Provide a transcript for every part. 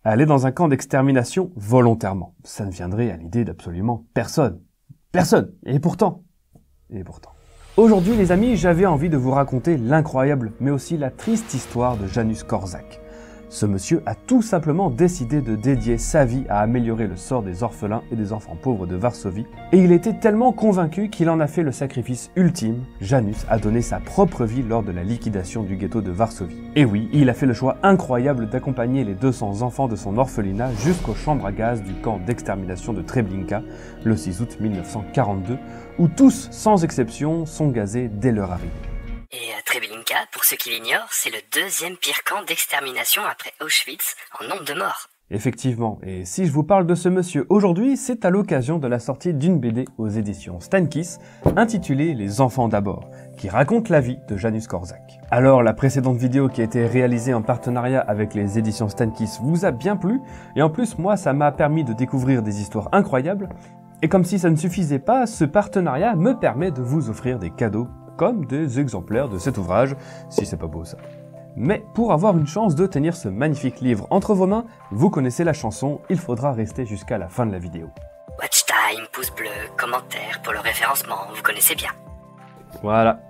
Aller dans un camp d'extermination volontairement, ça ne viendrait à l'idée d'absolument personne. Personne. Et pourtant. Aujourd'hui les amis, j'avais envie de vous raconter l'incroyable mais aussi la triste histoire de Janusz Korczak. Ce monsieur a tout simplement décidé de dédier sa vie à améliorer le sort des orphelins et des enfants pauvres de Varsovie, et il était tellement convaincu qu'il en a fait le sacrifice ultime. Janusz a donné sa propre vie lors de la liquidation du ghetto de Varsovie. Et oui, il a fait le choix incroyable d'accompagner les 200 enfants de son orphelinat jusqu'aux chambres à gaz du camp d'extermination de Treblinka, le 6 août 1942, où tous, sans exception, sont gazés dès leur arrivée. Et Treblinka, pour ceux qui l'ignorent, c'est le deuxième pire camp d'extermination après Auschwitz en nombre de morts. Effectivement, et si je vous parle de ce monsieur aujourd'hui, c'est à l'occasion de la sortie d'une BD aux éditions Stankis, intitulée Les enfants d'abord, qui raconte la vie de Janusz Korczak. Alors la précédente vidéo qui a été réalisée en partenariat avec les éditions Stankis vous a bien plu, et en plus moi ça m'a permis de découvrir des histoires incroyables, et comme si ça ne suffisait pas, ce partenariat me permet de vous offrir des cadeaux comme des exemplaires de cet ouvrage, si c'est pas beau ça. Mais pour avoir une chance de tenir ce magnifique livre entre vos mains, vous connaissez la chanson, il faudra rester jusqu'à la fin de la vidéo. Watch time, pouce bleu, commentaire pour le référencement, vous connaissez bien. Voilà.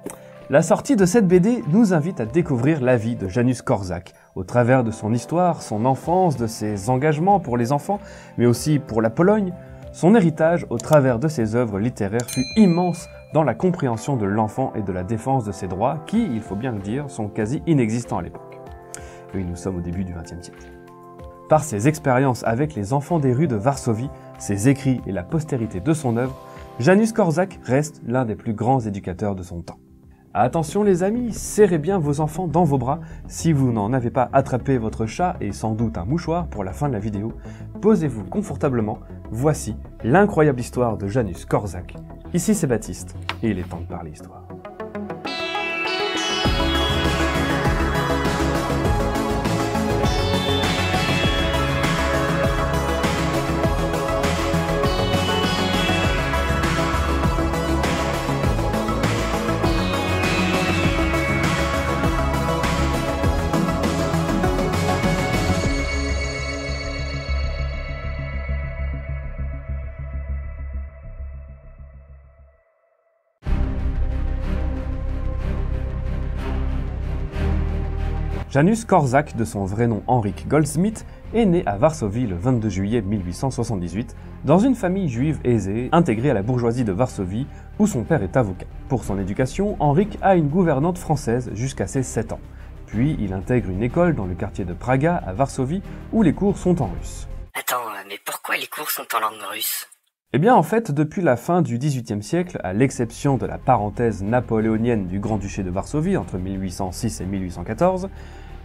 La sortie de cette BD nous invite à découvrir la vie de Janusz Korczak, au travers de son histoire, son enfance, de ses engagements pour les enfants, mais aussi pour la Pologne. Son héritage au travers de ses œuvres littéraires fut immense dans la compréhension de l'enfant et de la défense de ses droits qui, il faut bien le dire, sont quasi inexistants à l'époque. Oui, nous sommes au début du XXe siècle. Par ses expériences avec les enfants des rues de Varsovie, ses écrits et la postérité de son œuvre, Janusz Korczak reste l'un des plus grands éducateurs de son temps. Attention les amis, serrez bien vos enfants dans vos bras. Si vous n'en avez pas attrapé votre chat et sans doute un mouchoir pour la fin de la vidéo, posez-vous confortablement. Voici l'incroyable histoire de Janusz Korczak. Ici c'est Baptiste, et il est temps de parler histoire. Janusz Korczak, de son vrai nom Henryk Goldschmidt, est né à Varsovie le 22 juillet 1878, dans une famille juive aisée, intégrée à la bourgeoisie de Varsovie, où son père est avocat. Pour son éducation, Henryk a une gouvernante française jusqu'à ses 7 ans. Puis il intègre une école dans le quartier de Praga, à Varsovie, où les cours sont en russe. Attends, mais pourquoi les cours sont en langue russe ? Eh bien en fait, depuis la fin du XVIIIe siècle, à l'exception de la parenthèse napoléonienne du Grand-Duché de Varsovie entre 1806 et 1814,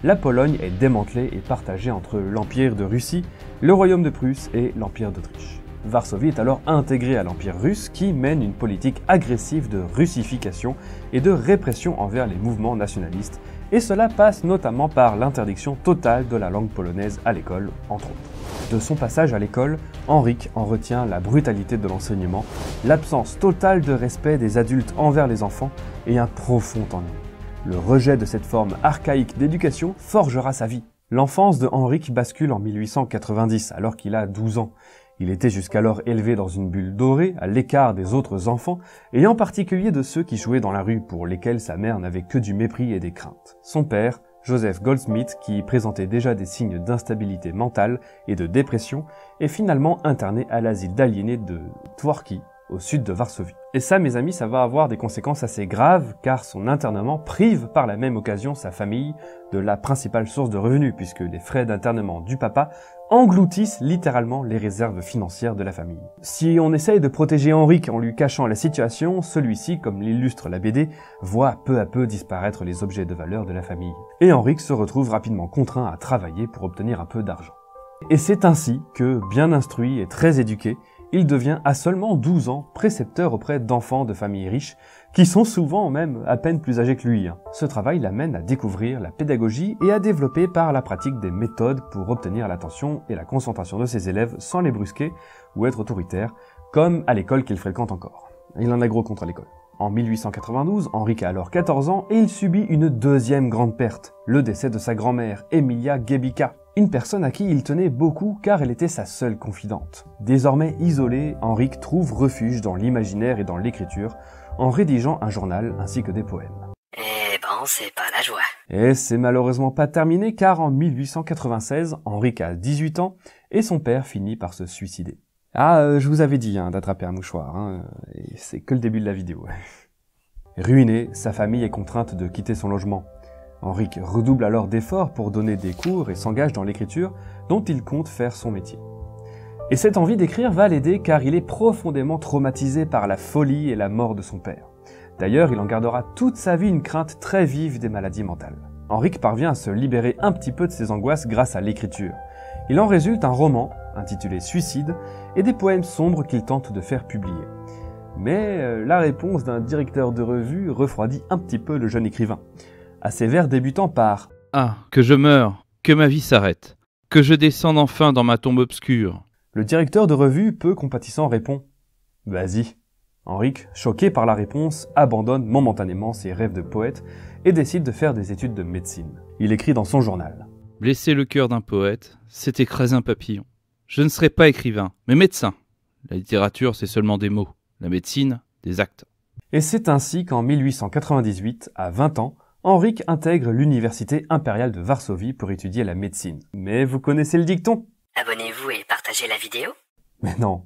la Pologne est démantelée et partagée entre l'Empire de Russie, le Royaume de Prusse et l'Empire d'Autriche. Varsovie est alors intégrée à l'Empire russe qui mène une politique agressive de russification et de répression envers les mouvements nationalistes, et cela passe notamment par l'interdiction totale de la langue polonaise à l'école, entre autres. De son passage à l'école, Henryk en retient la brutalité de l'enseignement, l'absence totale de respect des adultes envers les enfants et un profond ennui. Le rejet de cette forme archaïque d'éducation forgera sa vie. L'enfance de Henryk bascule en 1890, alors qu'il a 12 ans. Il était jusqu'alors élevé dans une bulle dorée, à l'écart des autres enfants, et en particulier de ceux qui jouaient dans la rue, pour lesquels sa mère n'avait que du mépris et des craintes. Son père, Joseph Goldschmidt, qui présentait déjà des signes d'instabilité mentale et de dépression, est finalement interné à l'asile d'aliénés de Tworki, au sud de Varsovie. Et ça, mes amis, ça va avoir des conséquences assez graves, car son internement prive par la même occasion sa famille de la principale source de revenus, puisque les frais d'internement du papa engloutissent littéralement les réserves financières de la famille. Si on essaye de protéger Henryk en lui cachant la situation, celui-ci, comme l'illustre la BD, voit peu à peu disparaître les objets de valeur de la famille. Et Henryk se retrouve rapidement contraint à travailler pour obtenir un peu d'argent. Et c'est ainsi que, bien instruit et très éduqué, il devient à seulement 12 ans précepteur auprès d'enfants de familles riches, qui sont souvent même à peine plus âgés que lui. Ce travail l'amène à découvrir la pédagogie et à développer par la pratique des méthodes pour obtenir l'attention et la concentration de ses élèves sans les brusquer ou être autoritaire, comme à l'école qu'il fréquente encore. Il en a gros contre l'école. En 1892, Henryk a alors 14 ans et il subit une deuxième grande perte, le décès de sa grand-mère, Emilia Gebika. Une personne à qui il tenait beaucoup car elle était sa seule confidente. Désormais isolé, Henrik trouve refuge dans l'imaginaire et dans l'écriture en rédigeant un journal ainsi que des poèmes. Eh ben, c'est pas la joie. Et c'est malheureusement pas terminé car en 1896, Henrik a 18 ans et son père finit par se suicider. Je vous avais dit d'attraper un mouchoir, et c'est que le début de la vidéo. Ruiné, sa famille est contrainte de quitter son logement. Henrik redouble alors d'efforts pour donner des cours et s'engage dans l'écriture dont il compte faire son métier. Et cette envie d'écrire va l'aider car il est profondément traumatisé par la folie et la mort de son père. D'ailleurs, il en gardera toute sa vie une crainte très vive des maladies mentales. Henrik parvient à se libérer un petit peu de ses angoisses grâce à l'écriture. Il en résulte un roman, intitulé Suicide, et des poèmes sombres qu'il tente de faire publier. Mais la réponse d'un directeur de revue refroidit un petit peu le jeune écrivain. À ses vers débutant par « Ah, que je meure, que ma vie s'arrête, que je descende enfin dans ma tombe obscure », le directeur de revue, peu compatissant, répond « Vas-y ». Henrik, choqué par la réponse, abandonne momentanément ses rêves de poète et décide de faire des études de médecine. Il écrit dans son journal « Blesser le cœur d'un poète, c'est écraser un papillon. Je ne serai pas écrivain, mais médecin. La littérature, c'est seulement des mots. La médecine, des actes. » Et c'est ainsi qu'en 1898, à 20 ans, Henrik intègre l'université impériale de Varsovie pour étudier la médecine. Mais vous connaissez le dicton ? Abonnez-vous et partagez la vidéo. Mais non,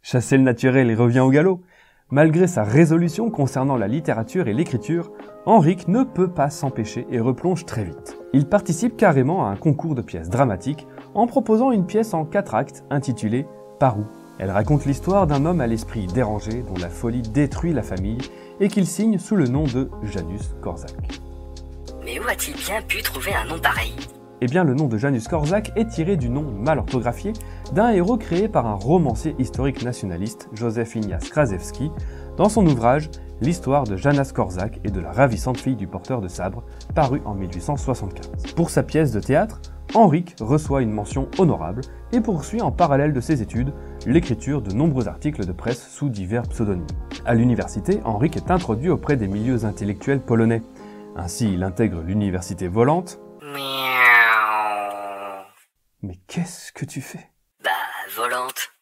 chasser le naturel et revient au galop. Malgré sa résolution concernant la littérature et l'écriture, Henrik ne peut pas s'empêcher et replonge très vite. Il participe carrément à un concours de pièces dramatiques en proposant une pièce en 4 actes intitulée « Parou ». Elle raconte l'histoire d'un homme à l'esprit dérangé dont la folie détruit la famille et qu'il signe sous le nom de Janusz Korczak. Mais où a-t-il bien pu trouver un nom pareil ? Eh bien, le nom de Janusz Korczak est tiré du nom mal orthographié d'un héros créé par un romancier historique nationaliste, Józef Ignace Kraszewski, dans son ouvrage « L'histoire de Janusz Korczak et de la ravissante fille du porteur de sabre », paru en 1875. Pour sa pièce de théâtre, Henrik reçoit une mention honorable et poursuit en parallèle de ses études l'écriture de nombreux articles de presse sous divers pseudonymes. À l'université, Henrik est introduit auprès des milieux intellectuels polonais. Ainsi, il intègre l'université volante. Mais qu'est-ce que tu fais ? Volante.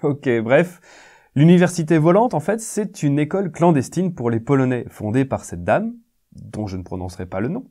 Ok, bref. L'université volante, en fait, c'est une école clandestine pour les Polonais, fondée par cette dame, dont je ne prononcerai pas le nom,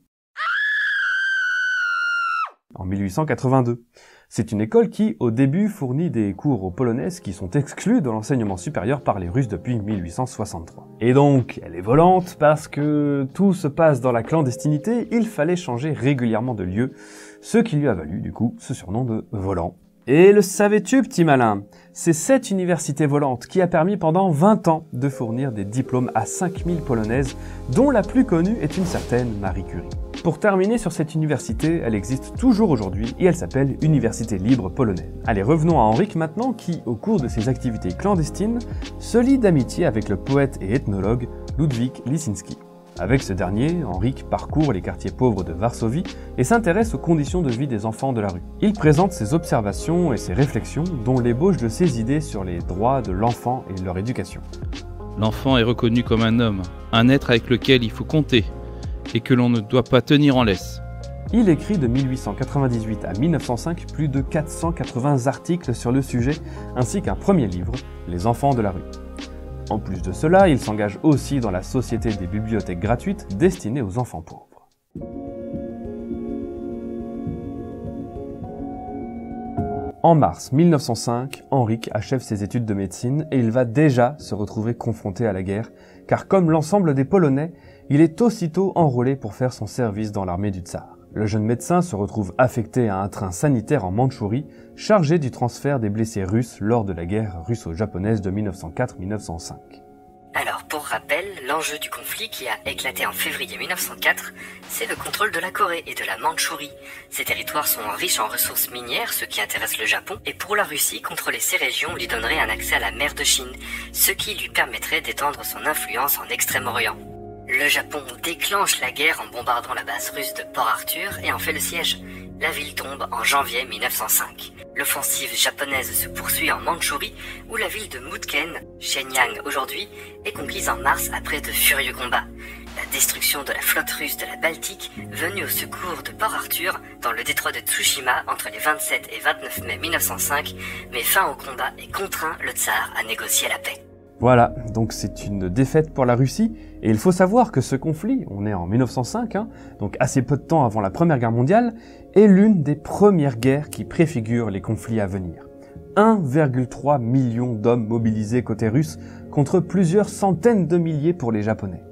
en 1882. C'est une école qui, au début, fournit des cours aux Polonaises qui sont exclus de l'enseignement supérieur par les Russes depuis 1863. Et donc, elle est volante parce que tout se passe dans la clandestinité, il fallait changer régulièrement de lieu, ce qui lui a valu, du coup, ce surnom de volant. Et le savais-tu, petit malin ? C'est cette université volante qui a permis pendant 20 ans de fournir des diplômes à 5000 Polonaises, dont la plus connue est une certaine Marie Curie. Pour terminer sur cette université, elle existe toujours aujourd'hui et elle s'appelle Université Libre Polonaise. Allez, revenons à Henrik maintenant qui, au cours de ses activités clandestines, se lie d'amitié avec le poète et ethnologue Ludwik Lisinski. Avec ce dernier, Henrik parcourt les quartiers pauvres de Varsovie et s'intéresse aux conditions de vie des enfants de la rue. Il présente ses observations et ses réflexions, dont l'ébauche de ses idées sur les droits de l'enfant et leur éducation. L'enfant est reconnu comme un homme, un être avec lequel il faut compter, et que l'on ne doit pas tenir en laisse. Il écrit de 1898 à 1905 plus de 480 articles sur le sujet, ainsi qu'un premier livre, Les enfants de la rue. En plus de cela, il s'engage aussi dans la Société des bibliothèques gratuites destinées aux enfants pauvres. En mars 1905, Henrik achève ses études de médecine et il va déjà se retrouver confronté à la guerre, car comme l'ensemble des Polonais, il est aussitôt enrôlé pour faire son service dans l'armée du tsar. Le jeune médecin se retrouve affecté à un train sanitaire en Mandchourie, chargé du transfert des blessés russes lors de la guerre russo-japonaise de 1904-1905. Alors, pour rappel, l'enjeu du conflit qui a éclaté en février 1904, c'est le contrôle de la Corée et de la Mandchourie. Ces territoires sont riches en ressources minières, ce qui intéresse le Japon, et pour la Russie, contrôler ces régions lui donnerait un accès à la mer de Chine, ce qui lui permettrait d'étendre son influence en Extrême-Orient. Le Japon déclenche la guerre en bombardant la base russe de Port Arthur et en fait le siège. La ville tombe en janvier 1905. L'offensive japonaise se poursuit en Mandchourie, où la ville de Mutken, Shenyang aujourd'hui, est conquise en mars après de furieux combats. la destruction de la flotte russe de la Baltique venue au secours de Port Arthur dans le détroit de Tsushima entre les 27 et 29 mai 1905 met fin au combat et contraint le tsar à négocier la paix. Voilà, donc c'est une défaite pour la Russie, et il faut savoir que ce conflit, on est en 1905, donc assez peu de temps avant la Première Guerre mondiale, est l'une des premières guerres qui préfigurent les conflits à venir. 1,3 million d'hommes mobilisés côté russe contre plusieurs centaines de milliers pour les Japonais.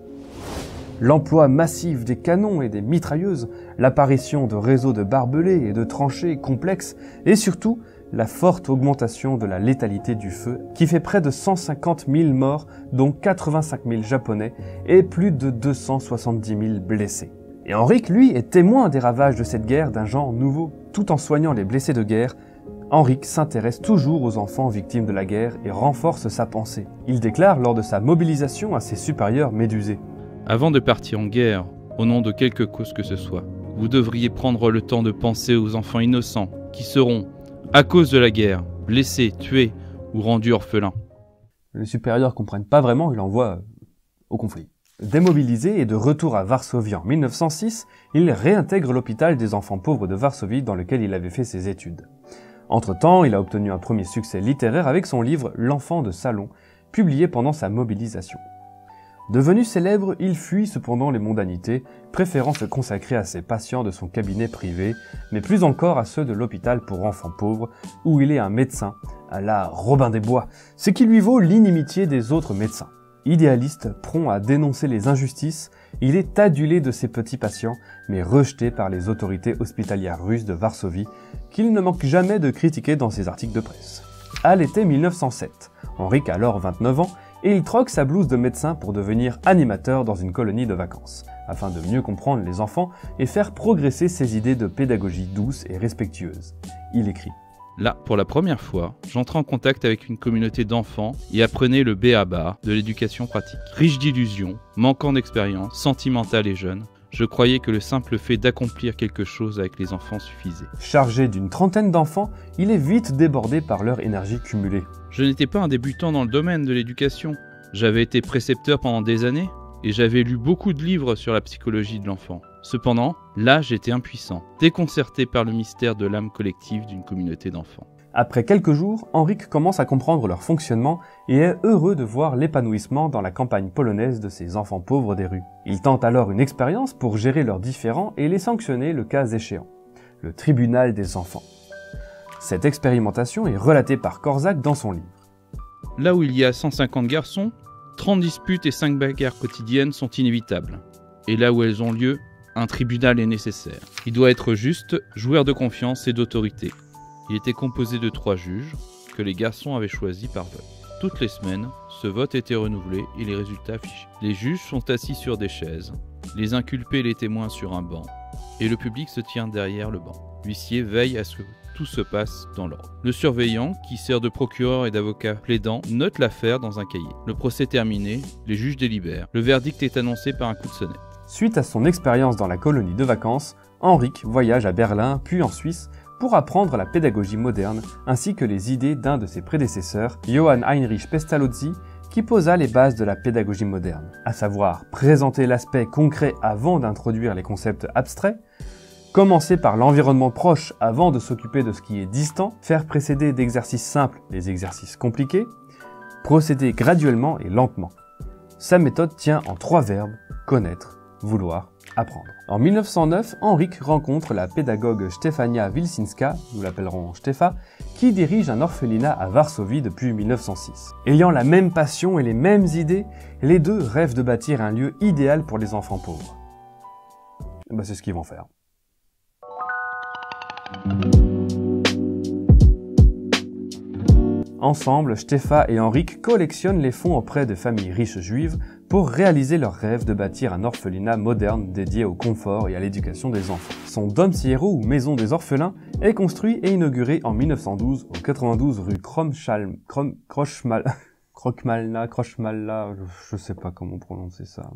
L'emploi massif des canons et des mitrailleuses, l'apparition de réseaux de barbelés et de tranchées complexes, et surtout la forte augmentation de la létalité du feu qui fait près de 150 000 morts, dont 85 000 Japonais et plus de 270 000 blessés. Et Henrique, lui, est témoin des ravages de cette guerre d'un genre nouveau. Tout en soignant les blessés de guerre, Henrique s'intéresse toujours aux enfants victimes de la guerre et renforce sa pensée. Il déclare lors de sa mobilisation à ses supérieurs médusés: Avant de partir en guerre, au nom de quelque cause que ce soit, vous devriez prendre le temps de penser aux enfants innocents qui seront, à cause de la guerre, blessés, tués ou rendus orphelins. Les supérieurs comprennent pas vraiment, il envoie au conflit. Démobilisé et de retour à Varsovie en 1906, il réintègre l'hôpital des enfants pauvres de Varsovie dans lequel il avait fait ses études. Entre-temps, il a obtenu un premier succès littéraire avec son livre « L'enfant de salon », publié pendant sa mobilisation. Devenu célèbre, il fuit cependant les mondanités, préférant se consacrer à ses patients de son cabinet privé, mais plus encore à ceux de l'hôpital pour enfants pauvres, où il est un médecin, à la Robin des Bois, ce qui lui vaut l'inimitié des autres médecins. Idéaliste, prompt à dénoncer les injustices, il est adulé de ses petits patients, mais rejeté par les autorités hospitalières russes de Varsovie, qu'il ne manque jamais de critiquer dans ses articles de presse. À l'été 1907, Henrique a alors 29 ans, et il troque sa blouse de médecin pour devenir animateur dans une colonie de vacances, afin de mieux comprendre les enfants et faire progresser ses idées de pédagogie douce et respectueuse. Il écrit: Là, pour la première fois, j'entrais en contact avec une communauté d'enfants et apprenais le b.a.-ba de l'éducation pratique. Riche d'illusions, manquant d'expérience, sentimental et jeune, je croyais que le simple fait d'accomplir quelque chose avec les enfants suffisait. Chargé d'une trentaine d'enfants, il est vite débordé par leur énergie cumulée. Je n'étais pas un débutant dans le domaine de l'éducation. J'avais été précepteur pendant des années et j'avais lu beaucoup de livres sur la psychologie de l'enfant. Cependant, là, j'étais impuissant, déconcerté par le mystère de l'âme collective d'une communauté d'enfants. Après quelques jours, Henrique commence à comprendre leur fonctionnement et est heureux de voir l'épanouissement dans la campagne polonaise de ces enfants pauvres des rues. Il tente alors une expérience pour gérer leurs différends et les sanctionner le cas échéant. Le tribunal des enfants. Cette expérimentation est relatée par Korczak dans son livre. Là où il y a 150 garçons, 30 disputes et 5 bagarres quotidiennes sont inévitables. Et là où elles ont lieu, un tribunal est nécessaire. Il doit être juste, joueur de confiance et d'autorité. Il était composé de 3 juges, que les garçons avaient choisis par vote. Toutes les semaines, ce vote était renouvelé et les résultats affichés. Les juges sont assis sur des chaises, les inculpés et les témoins sur un banc, et le public se tient derrière le banc. L'huissier veille à ce que tout se passe dans l'ordre. Le surveillant, qui sert de procureur et d'avocat plaidant, note l'affaire dans un cahier. Le procès terminé, les juges délibèrent. Le verdict est annoncé par un coup de sonnette. Suite à son expérience dans la colonie de vacances, Henrique voyage à Berlin puis en Suisse pour apprendre la pédagogie moderne ainsi que les idées d'un de ses prédécesseurs, Johann Heinrich Pestalozzi, qui posa les bases de la pédagogie moderne, à savoir présenter l'aspect concret avant d'introduire les concepts abstraits, commencer par l'environnement proche avant de s'occuper de ce qui est distant, faire précéder d'exercices simples les exercices compliqués, procéder graduellement et lentement. Sa méthode tient en 3 verbes: connaître, vouloir, apprendre. En 1909, Henrique rencontre la pédagogue Stefania Wilczynska, nous l'appellerons Stefa, qui dirige un orphelinat à Varsovie depuis 1906. Ayant la même passion et les mêmes idées, les deux rêvent de bâtir un lieu idéal pour les enfants pauvres. C'est ce qu'ils vont faire. Ensemble, Stefa et Henrique collectionnent les fonds auprès de familles riches juives pour réaliser leur rêve de bâtir un orphelinat moderne dédié au confort et à l'éducation des enfants. Son Domsierro ou Maison des Orphelins est construit et inauguré en 1912 au 92 rue Krochmalna, je sais pas comment prononcer ça.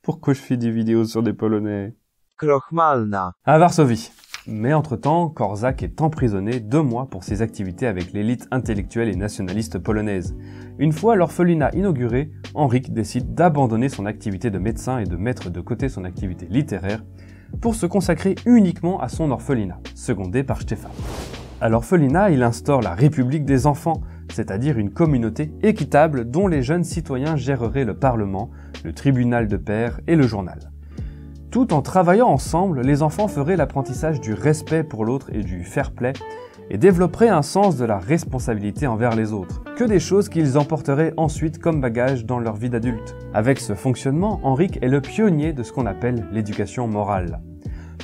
Pourquoi je fais des vidéos sur des Polonais? Krochmalna. À Varsovie. Mais entre-temps, Korczak est emprisonné 2 mois pour ses activités avec l'élite intellectuelle et nationaliste polonaise. Une fois l'orphelinat inauguré, Henryk décide d'abandonner son activité de médecin et de mettre de côté son activité littéraire pour se consacrer uniquement à son orphelinat, secondé par Stefan. À l'orphelinat, il instaure la République des enfants, c'est-à-dire une communauté équitable dont les jeunes citoyens géreraient le Parlement, le tribunal de pairs et le journal. Tout en travaillant ensemble, les enfants feraient l'apprentissage du respect pour l'autre et du fair play, et développeraient un sens de la responsabilité envers les autres, que des choses qu'ils emporteraient ensuite comme bagage dans leur vie d'adulte. Avec ce fonctionnement, Henryk est le pionnier de ce qu'on appelle l'éducation morale.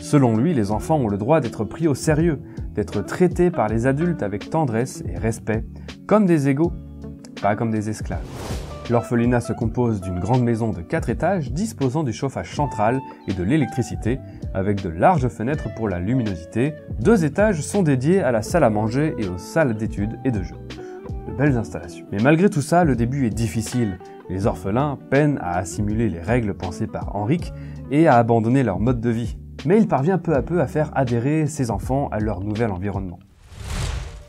Selon lui, les enfants ont le droit d'être pris au sérieux, d'être traités par les adultes avec tendresse et respect, comme des égaux, pas comme des esclaves. L'orphelinat se compose d'une grande maison de 4 étages disposant du chauffage central et de l'électricité, avec de larges fenêtres pour la luminosité. 2 étages sont dédiés à la salle à manger et aux salles d'études et de jeux. De belles installations. Mais malgré tout ça, le début est difficile. Les orphelins peinent à assimiler les règles pensées par Henryk et à abandonner leur mode de vie. Mais il parvient peu à peu à faire adhérer ses enfants à leur nouvel environnement.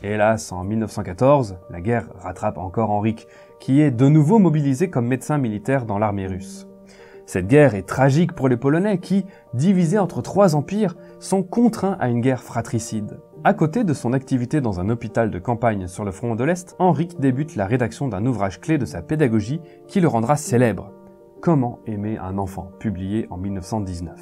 Hélas, en 1914, la guerre rattrape encore Henryk, qui est de nouveau mobilisé comme médecin militaire dans l'armée russe. Cette guerre est tragique pour les Polonais qui, divisés entre 3 empires, sont contraints à une guerre fratricide. À côté de son activité dans un hôpital de campagne sur le front de l'Est, Henryk débute la rédaction d'un ouvrage clé de sa pédagogie qui le rendra célèbre. Comment aimer un enfant, publié en 1919.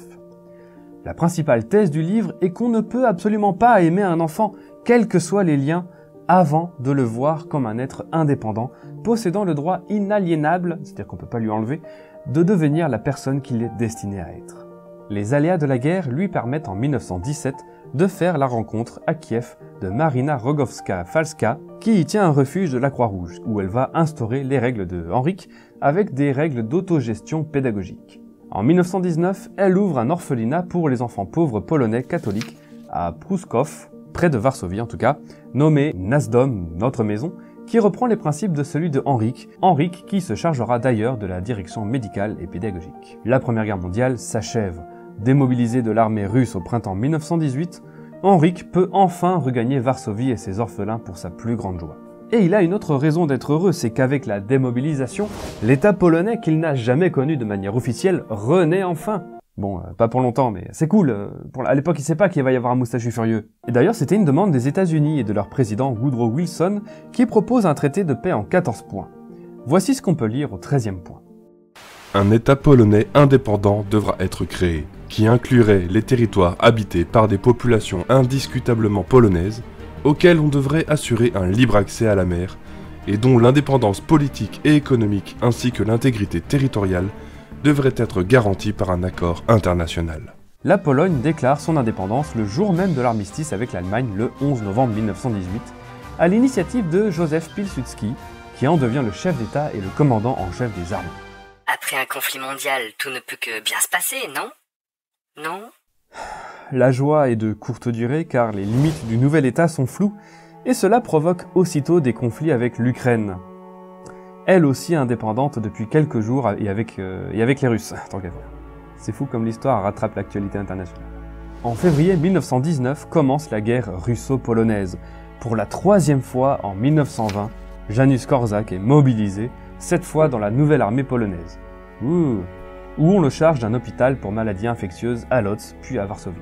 La principale thèse du livre est qu'on ne peut absolument pas aimer un enfant, quels que soient les liens, avant de le voir comme un être indépendant, possédant le droit inaliénable, c'est-à-dire qu'on ne peut pas lui enlever, de devenir la personne qu'il est destiné à être. Les aléas de la guerre lui permettent en 1917 de faire la rencontre à Kiev de Marina Rogowska-Falska, qui y tient un refuge de la Croix-Rouge, où elle va instaurer les règles de Henryk avec des règles d'autogestion pédagogique. En 1919, elle ouvre un orphelinat pour les enfants pauvres polonais catholiques à Pruszków, près de Varsovie en tout cas, nommé Nasz Dom, notre maison, qui reprend les principes de celui de Henryk qui se chargera d'ailleurs de la direction médicale et pédagogique. La Première Guerre mondiale s'achève. Démobilisé de l'armée russe au printemps 1918, Henryk peut enfin regagner Varsovie et ses orphelins pour sa plus grande joie. Et il a une autre raison d'être heureux, c'est qu'avec la démobilisation, l'État polonais qu'il n'a jamais connu de manière officielle renaît enfin. Bon, pas pour longtemps, mais c'est cool. À l'époque, il sait pas qu'il va y avoir un moustachu furieux. Et d'ailleurs, c'était une demande des États-Unis et de leur président Woodrow Wilson qui propose un traité de paix en 14 points. Voici ce qu'on peut lire au 13e point. Un État polonais indépendant devra être créé, qui inclurait les territoires habités par des populations indiscutablement polonaises, auxquelles on devrait assurer un libre accès à la mer, et dont l'indépendance politique et économique ainsi que l'intégrité territoriale devrait être garantie par un accord international. La Pologne déclare son indépendance le jour même de l'armistice avec l'Allemagne le 11 novembre 1918, à l'initiative de Józef Pilsudski, qui en devient le chef d'État et le commandant en chef des armées. Après un conflit mondial, tout ne peut que bien se passer, non? Non? La joie est de courte durée car les limites du nouvel État sont floues et cela provoque aussitôt des conflits avec l'Ukraine. Elle aussi indépendante depuis quelques jours et avec les Russes, tant qu'à faire. C'est fou comme l'histoire rattrape l'actualité internationale. En février 1919 commence la guerre russo-polonaise. Pour la 3e fois en 1920, Janusz Korczak est mobilisé, cette fois dans la nouvelle armée polonaise. Où on le charge d'un hôpital pour maladies infectieuses à Lodz, puis à Varsovie.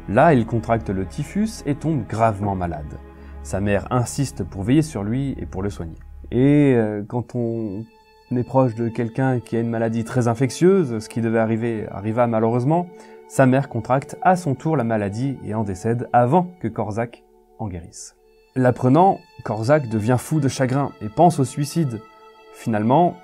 Là, il contracte le typhus et tombe gravement malade. Sa mère insiste pour veiller sur lui et pour le soigner. Et quand on est proche de quelqu'un qui a une maladie très infectieuse, ce qui devait arriva malheureusement, sa mère contracte à son tour la maladie et en décède avant que Korczak en guérisse. L'apprenant, Korczak devient fou de chagrin et pense au suicide. Finalement,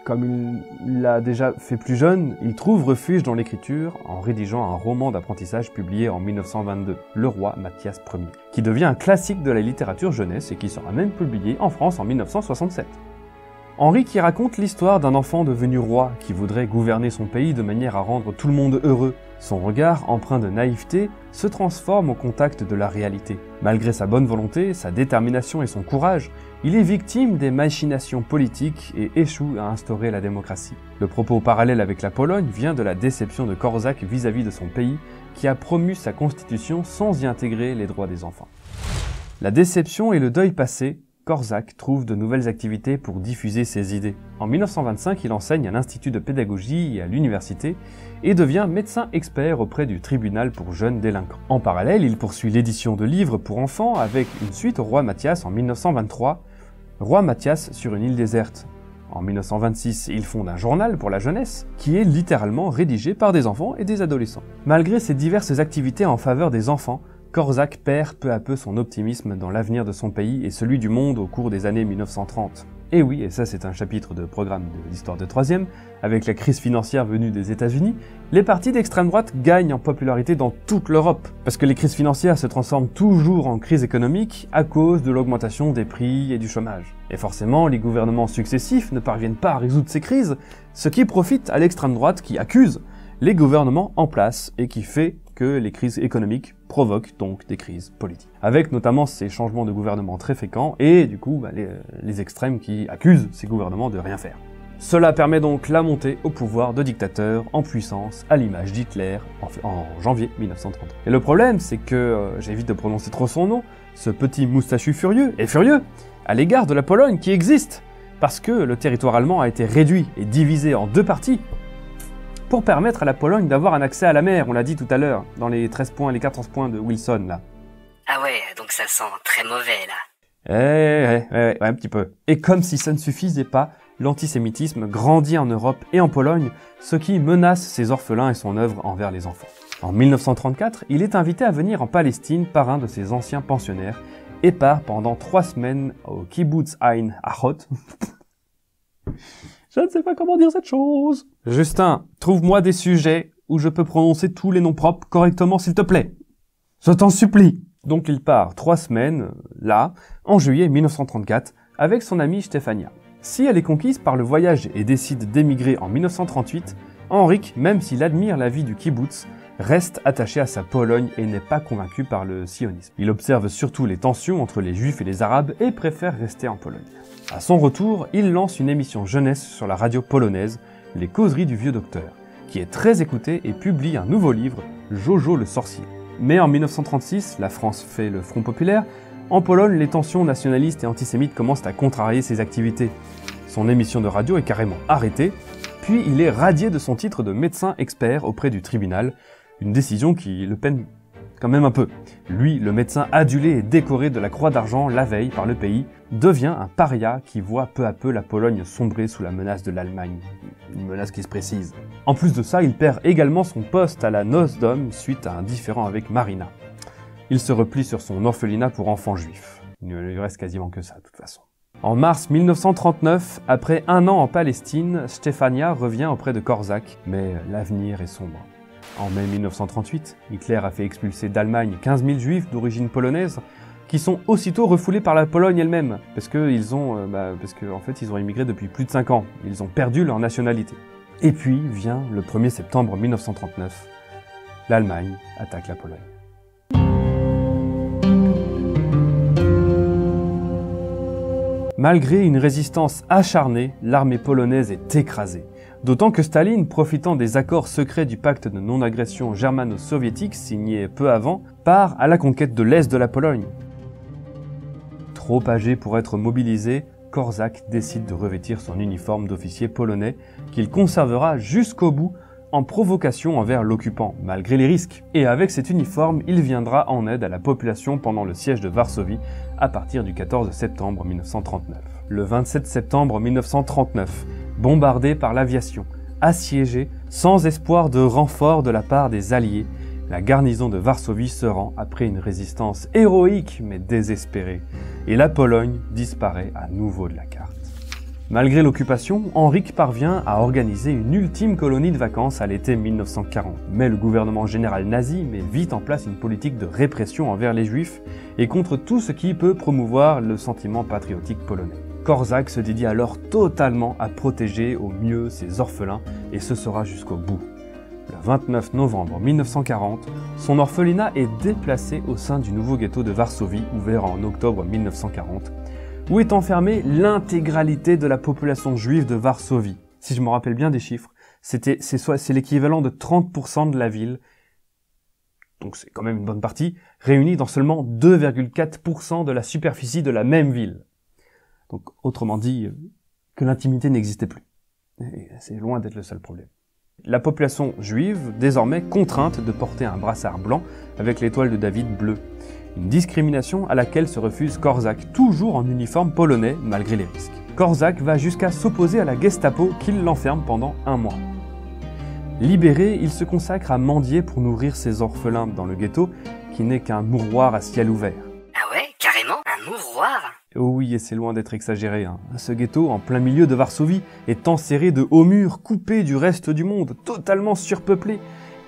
comme il l'a déjà fait plus jeune, il trouve refuge dans l'écriture en rédigeant un roman d'apprentissage publié en 1922, Le Roi Mathias Ier, qui devient un classique de la littérature jeunesse et qui sera même publié en France en 1967. Henryk y raconte l'histoire d'un enfant devenu roi qui voudrait gouverner son pays de manière à rendre tout le monde heureux. Son regard, empreint de naïveté, se transforme au contact de la réalité. Malgré sa bonne volonté, sa détermination et son courage, il est victime des machinations politiques et échoue à instaurer la démocratie. Le propos parallèle avec la Pologne vient de la déception de Korczak vis-à-vis de son pays qui a promu sa constitution sans y intégrer les droits des enfants. La déception et le deuil passé, Korczak trouve de nouvelles activités pour diffuser ses idées. En 1925, il enseigne à l'Institut de pédagogie et à l'université et devient médecin expert auprès du tribunal pour jeunes délinquants. En parallèle, il poursuit l'édition de livres pour enfants avec une suite au Roi Mathias en 1923, Roi Mathias sur une île déserte. En 1926, il fonde un journal pour la jeunesse, qui est littéralement rédigé par des enfants et des adolescents. Malgré ses diverses activités en faveur des enfants, Korczak perd peu à peu son optimisme dans l'avenir de son pays et celui du monde au cours des années 1930. Et oui, et ça c'est un chapitre de programme de l'histoire de 3e, avec la crise financière venue des États-Unis, les partis d'extrême droite gagnent en popularité dans toute l'Europe, parce que les crises financières se transforment toujours en crise économique à cause de l'augmentation des prix et du chômage. Et forcément, les gouvernements successifs ne parviennent pas à résoudre ces crises, ce qui profite à l'extrême droite qui accuse les gouvernements en place et qui fait que les crises économiques provoquent donc des crises politiques. Avec notamment ces changements de gouvernement très fréquents et du coup les extrêmes qui accusent ces gouvernements de rien faire. Cela permet donc la montée au pouvoir de dictateurs en puissance à l'image d'Hitler en janvier 1930. Et le problème c'est que, j'évite de prononcer trop son nom, ce petit moustachu furieux est furieux à l'égard de la Pologne qui existe, parce que le territoire allemand a été réduit et divisé en deux parties, pour permettre à la Pologne d'avoir un accès à la mer, on l'a dit tout à l'heure, dans les 13 points, les 14 points de Wilson, là. Ah ouais, donc ça sent très mauvais, là. Ouais, un petit peu. Et comme si ça ne suffisait pas, l'antisémitisme grandit en Europe et en Pologne, ce qui menace ses orphelins et son œuvre envers les enfants. En 1934, il est invité à venir en Palestine par un de ses anciens pensionnaires, et part pendant 3 semaines au Kibbutz Ein Achot. Je ne sais pas comment dire cette chose. Justin, trouve-moi des sujets où je peux prononcer tous les noms propres correctement, s'il te plaît. Je t'en supplie. Donc il part 3 semaines, là, en juillet 1934, avec son amie Stefania. Si elle est conquise par le voyage et décide d'émigrer en 1938, Henrik, même s'il admire la vie du kibbutz, reste attaché à sa Pologne et n'est pas convaincu par le sionisme. Il observe surtout les tensions entre les juifs et les arabes et préfère rester en Pologne. À son retour, il lance une émission jeunesse sur la radio polonaise, Les Causeries du Vieux Docteur, qui est très écoutée et publie un nouveau livre, Jojo le Sorcier. Mais en 1936, la France fait le Front Populaire. En Pologne, les tensions nationalistes et antisémites commencent à contrarier ses activités. Son émission de radio est carrément arrêtée, puis il est radié de son titre de médecin expert auprès du tribunal, une décision qui le peine quand même un peu. Lui, le médecin adulé et décoré de la Croix d'Argent la veille par le pays, devient un paria qui voit peu à peu la Pologne sombrer sous la menace de l'Allemagne. Une menace qui se précise. En plus de ça, il perd également son poste à la Noce d'Homme suite à un différend avec Marina. Il se replie sur son orphelinat pour enfants juifs. Il ne lui reste quasiment que ça, de toute façon. En mars 1939, après 1 an en Palestine, Stefania revient auprès de Korczak, mais l'avenir est sombre. En mai 1938, Hitler a fait expulser d'Allemagne 15 000 juifs d'origine polonaise, qui sont aussitôt refoulés par la Pologne elle-même, parce qu'en fait ils ont immigré depuis plus de 5 ans, ils ont perdu leur nationalité. Et puis vient le 1er septembre 1939, l'Allemagne attaque la Pologne. Malgré une résistance acharnée, l'armée polonaise est écrasée. D'autant que Staline, profitant des accords secrets du pacte de non-agression germano-soviétique signé peu avant, part à la conquête de l'Est de la Pologne. Trop âgé pour être mobilisé, Korczak décide de revêtir son uniforme d'officier polonais qu'il conservera jusqu'au bout en provocation envers l'occupant, malgré les risques. Et avec cet uniforme, il viendra en aide à la population pendant le siège de Varsovie à partir du 14 septembre 1939. Le 27 septembre 1939, bombardé par l'aviation, assiégé, sans espoir de renfort de la part des Alliés, la garnison de Varsovie se rend après une résistance héroïque mais désespérée, et la Pologne disparaît à nouveau de la carte. Malgré l'occupation, Henrik parvient à organiser une ultime colonie de vacances à l'été 1940. Mais le gouvernement général nazi met vite en place une politique de répression envers les juifs et contre tout ce qui peut promouvoir le sentiment patriotique polonais. Korczak se dédie alors totalement à protéger au mieux ses orphelins et ce sera jusqu'au bout. Le 29 novembre 1940, son orphelinat est déplacé au sein du nouveau ghetto de Varsovie ouvert en octobre 1940, où est enfermée l'intégralité de la population juive de Varsovie. Si je me rappelle bien des chiffres, c'est l'équivalent de 30% de la ville donc c'est quand même une bonne partie, réunis dans seulement 2,4% de la superficie de la même ville. Donc autrement dit, que l'intimité n'existait plus. Et c'est loin d'être le seul problème. La population juive, désormais contrainte de porter un brassard blanc avec l'étoile de David bleue. Une discrimination à laquelle se refuse Korczak, toujours en uniforme polonais malgré les risques. Korczak va jusqu'à s'opposer à la Gestapo qui l'enferme pendant 1 mois. Libéré, il se consacre à mendier pour nourrir ses orphelins dans le ghetto, qui n'est qu'un mouroir à ciel ouvert. Ah ouais, carrément, un mouroir? Oh oui, et c'est loin d'être exagéré. Ce ghetto, en plein milieu de Varsovie, est enserré de hauts murs, coupé du reste du monde, totalement surpeuplé.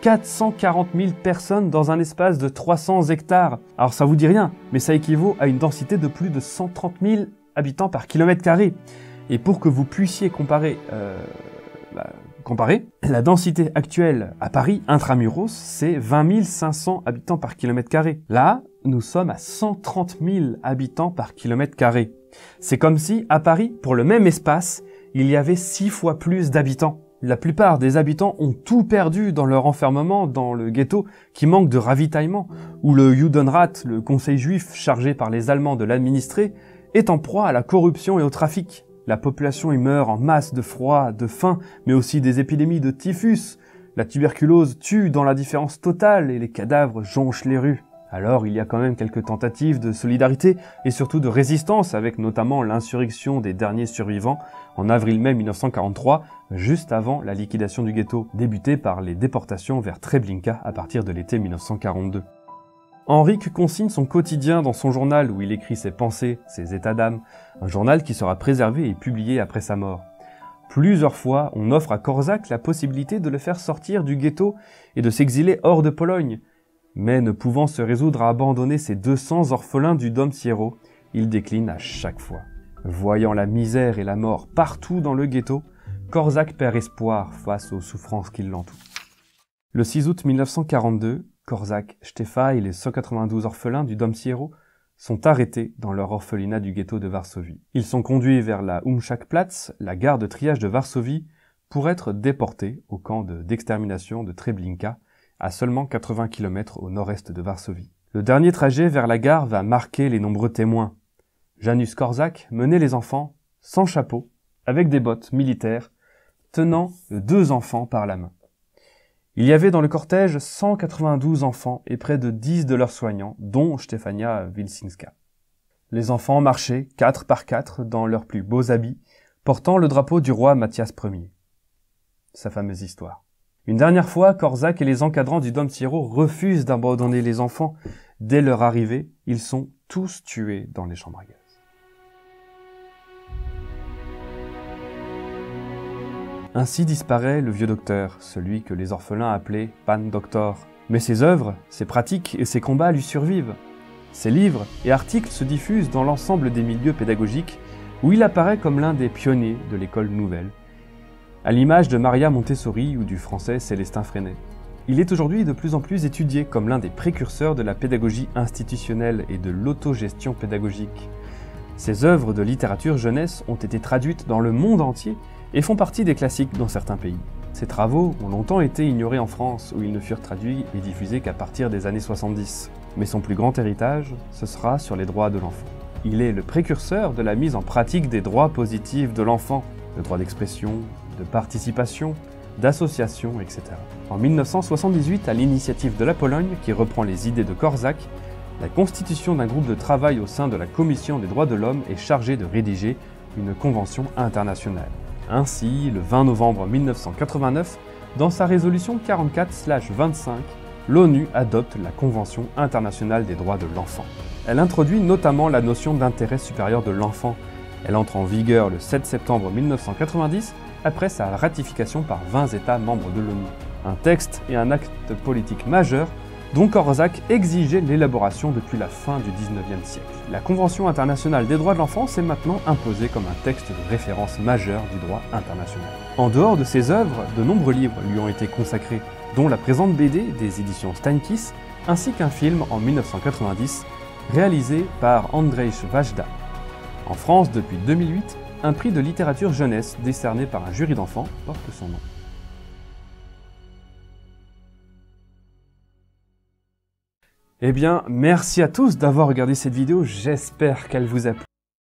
440 000 personnes dans un espace de 300 hectares. Alors ça vous dit rien, mais ça équivaut à une densité de plus de 130 000 habitants par kilomètre carré. Et pour que vous puissiez comparer, la densité actuelle à Paris, intramuros, c'est 20 500 habitants par kilomètre carré. Là, nous sommes à 130 000 habitants par kilomètre carré. C'est comme si, à Paris, pour le même espace, il y avait 6 fois plus d'habitants. La plupart des habitants ont tout perdu dans leur enfermement dans le ghetto qui manque de ravitaillement, où le Judenrat, le conseil juif chargé par les Allemands de l'administrer, est en proie à la corruption et au trafic. La population y meurt en masse de froid, de faim, mais aussi des épidémies de typhus. La tuberculose tue dans l'indifférence totale et les cadavres jonchent les rues. Alors il y a quand même quelques tentatives de solidarité et surtout de résistance avec notamment l'insurrection des derniers survivants en avril-mai 1943, juste avant la liquidation du ghetto, débutée par les déportations vers Treblinka à partir de l'été 1942. Henrik consigne son quotidien dans son journal où il écrit ses pensées, ses états d'âme, un journal qui sera préservé et publié après sa mort. Plusieurs fois, on offre à Korczak la possibilité de le faire sortir du ghetto et de s'exiler hors de Pologne. Mais ne pouvant se résoudre à abandonner ses 200 orphelins du Dom Siero, il décline à chaque fois. Voyant la misère et la mort partout dans le ghetto, Korczak perd espoir face aux souffrances qui l'entourent. Le 6 août 1942, Korczak, Stefa et les 192 orphelins du Dom Siero sont arrêtés dans leur orphelinat du ghetto de Varsovie. Ils sont conduits vers la Umschakplatz, la gare de triage de Varsovie, pour être déportés au camp d'extermination de Treblinka, à seulement 80 km au nord-est de Varsovie. Le dernier trajet vers la gare va marquer les nombreux témoins. Janusz Korczak menait les enfants sans chapeau, avec des bottes militaires, tenant 2 enfants par la main. Il y avait dans le cortège 192 enfants et près de 10 de leurs soignants, dont Stefania Wilczynska. Les enfants marchaient 4 par 4 dans leurs plus beaux habits, portant le drapeau du roi Mathias Ier. Sa fameuse histoire. Une dernière fois, Korczak et les encadrants du Dom Siero refusent d'abandonner les enfants. Dès leur arrivée, ils sont tous tués dans les chambres à gaz. Ainsi disparaît le vieux docteur, celui que les orphelins appelaient Pan Doctor. Mais ses œuvres, ses pratiques et ses combats lui survivent. Ses livres et articles se diffusent dans l'ensemble des milieux pédagogiques où il apparaît comme l'un des pionniers de l'école nouvelle, à l'image de Maria Montessori ou du français Célestin Freinet. Il est aujourd'hui de plus en plus étudié comme l'un des précurseurs de la pédagogie institutionnelle et de l'autogestion pédagogique. Ses œuvres de littérature jeunesse ont été traduites dans le monde entier et font partie des classiques dans certains pays. Ses travaux ont longtemps été ignorés en France, où ils ne furent traduits et diffusés qu'à partir des années 70. Mais son plus grand héritage, ce sera sur les droits de l'enfant. Il est le précurseur de la mise en pratique des droits positifs de l'enfant, le droit d'expression, de participation, d'association, etc. En 1978, à l'initiative de la Pologne, qui reprend les idées de Korczak, la constitution d'un groupe de travail au sein de la Commission des droits de l'homme est chargée de rédiger une convention internationale. Ainsi, le 20 novembre 1989, dans sa résolution 44/25, l'ONU adopte la Convention internationale des droits de l'enfant. Elle introduit notamment la notion d'intérêt supérieur de l'enfant. Elle entre en vigueur le 7 septembre 1990, après sa ratification par 20 États membres de l'ONU. Un texte et un acte politique majeur dont Korczak exigeait l'élaboration depuis la fin du XIXe siècle. La Convention internationale des droits de l'enfant s'est maintenant imposée comme un texte de référence majeur du droit international. En dehors de ses œuvres, de nombreux livres lui ont été consacrés, dont la présente BD des éditions Steinkiss, ainsi qu'un film en 1990, réalisé par Andrzej Wajda. En France, depuis 2008, un prix de littérature jeunesse décerné par un jury d'enfants porte son nom. Eh bien, merci à tous d'avoir regardé cette vidéo, j'espère qu'elle vous a plu.